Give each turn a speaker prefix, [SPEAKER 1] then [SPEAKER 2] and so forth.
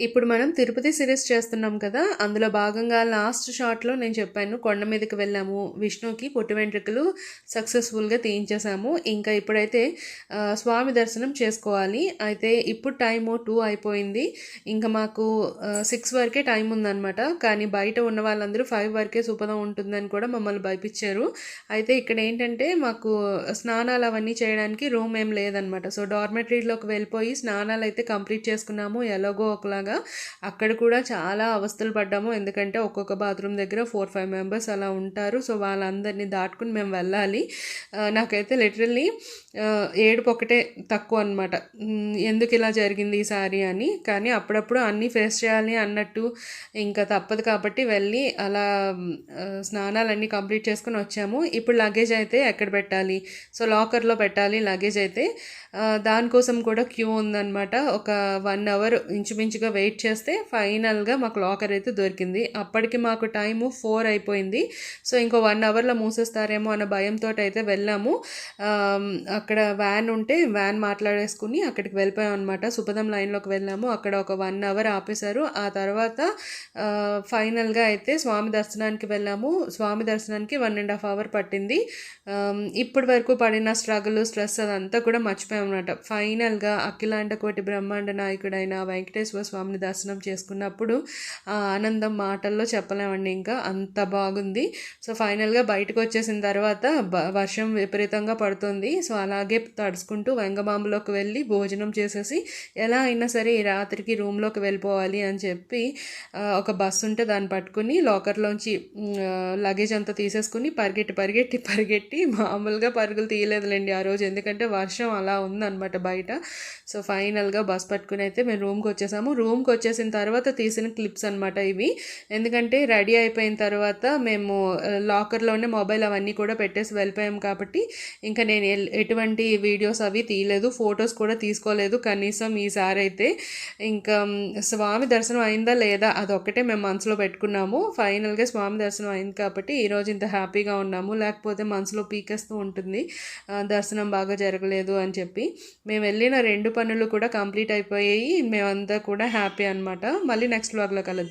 [SPEAKER 1] ఇప్పుడు మనం తిరుపతి సిరీస్ చేస్తున్నాం కదా! అందులో భాగంగా లాస్ట్ షాట్‌లో నేను చెప్పాను కొండ మీదకి వెళ్ళాము. విష్ణుకి పుట్టు వెంట్రుకలు సక్సెస్‌ఫుల్‌గా తీయించేసాము. ఇంకా ఇప్పుడైతే స్వామి దర్శనం చేసుకోవాలి. అయితే ఇప్పుడు టైము 2 అయిపోయింది. ఇంకా మాకు 6 వరకే టైం ఉందనమాట. కానీ బయట ఉన్న వాళ్ళందరూ 5 వరకే సుపదం ఉంటుందని కూడా మమ్మల్ని భయపిచ్చారు. అయితే ఇక్కడ ఏంటంటే మాకు స్నానాలు అవన్నీ చేయడానికి రూమ్ ఏం లేదనమాట. సో, డార్మెటరీలోకి వెళ్ళిపోయి స్నానాలైతే కంప్లీట్ చేసుకున్నాము ఎలాగో ఒకలాగా. అక్కడ కూడా చాలా అవస్థలు పడ్డాము. ఎందుకంటే ఒక్కొక్క బాత్రూమ్ దగ్గర 4, 5 మెంబర్స్ అలా ఉంటారు. సో, వాళ్ళందరినీ దాటుకుని మేము వెళ్ళాలి. నాకైతే లిటరల్లీ ఏడుపు ఒకటే తక్కువ అనమాట. ఎందుకు ఇలా జరిగింది ఈసారి అని. కానీ అప్పుడప్పుడు అన్నీ ఫేస్ చేయాలి అన్నట్టు ఇంకా తప్పదు కాబట్టి వెళ్ళి అలా స్నానాలన్నీ కంప్లీట్ చేసుకొని వచ్చాము. ఇప్పుడు లగేజ్ అయితే ఎక్కడ పెట్టాలి? సో, లాకర్లో పెట్టాలి లగేజ్ అయితే. దానికోసం కూడా క్యూ ఉందన్నమాట. ఒక 1 అవర్ ఇంచుమించుగా వెయిట్ చేస్తే ఫైనల్గా మాకు లాకర్ అయితే దొరికింది. అప్పటికి మాకు టైము 4 అయిపోయింది. సో, ఇంకో 1 అవర్లో మూసేస్తారేమో అన్న భయంతో అయితే వెళ్ళాము. అక్కడ వ్యాన్ ఉంటే వ్యాన్ మాట్లాడేసుకుని అక్కడికి వెళ్ళిపోయాం అనమాట. సుపదం లైన్లోకి వెళ్ళాము. అక్కడ ఒక 1 అవర్ ఆపేశారు. ఆ తర్వాత ఫైనల్గా అయితే స్వామి దర్శనానికి వెళ్ళాము. స్వామి దర్శనానికి 1.5 అవర్ పట్టింది. ఇప్పటి వరకు పడిన స్ట్రగుల్ స్ట్రెస్ అదంతా కూడా మర్చిపోయాం అనమాట. ఫైనల్గా అఖిలాండ కోటి బ్రహ్మాండ నాయకుడైన వెంకటేశ్వర స్వామిని దర్శనం చేసుకున్నప్పుడు ఆ ఆనందం మాటల్లో చెప్పలేమండి. ఇంకా అంత బాగుంది. సో, ఫైనల్గా బయటకు వచ్చేసిన తర్వాత వర్షం విపరీతంగా పడుతుంది. సో, అలాగే తడుచుకుంటూ వెంగమాంబలోకి వెళ్ళి భోజనం చేసేసి ఎలా అయినా సరే ఈ రాత్రికి రూమ్లోకి వెళ్ళిపోవాలి అని చెప్పి ఒక బస్సు ఉంటే దాన్ని పట్టుకుని లాకర్లోంచి లగేజ్ అంతా తీసేసుకుని పరిగెట్టి మామూలుగా పరుగులు తీయలేదులేండి ఆ రోజు. ఎందుకంటే వర్షం అలా ఉందన్నమాట బయట. సో, ఫైనల్గా బస్ పట్టుకుని అయితే మేము రూమ్కి వచ్చేసాము. రూమ్కి వచ్చేసిన తర్వాత తీసిన క్లిప్స్ అనమాట ఇవి. ఎందుకంటే రెడీ అయిపోయిన తర్వాత మేము లాకర్లోనే మొబైల్ అవన్నీ కూడా పెట్టేసి వెళ్ళిపోయాం కాబట్టి ఇంకా నేను ఎటువంటి వీడియోస్ అవి తీయలేదు, ఫొటోస్ కూడా తీసుకోలేదు కనీసం ఈసారి అయితే. ఇంకా స్వామి దర్శనం అయిందా లేదా అదొక్కటే మేము మనసులో పెట్టుకున్నాము. ఫైనల్గా స్వామి దర్శనం అయింది కాబట్టి ఈరోజు ఇంత హ్యాపీగా ఉన్నాము. లేకపోతే మనసులో పీకేస్తూ ఉంటుంది దర్శనం బాగా జరగలేదు అని చెప్పి. మేము వెళ్ళిన 2 పనులు కూడా కంప్లీట్ అయిపోయాయి. మేమంతా కూడా హ్యాపీ అనమాట. మళ్ళీ నెక్స్ట్ వ్లాగ్లో కలుద్దాం.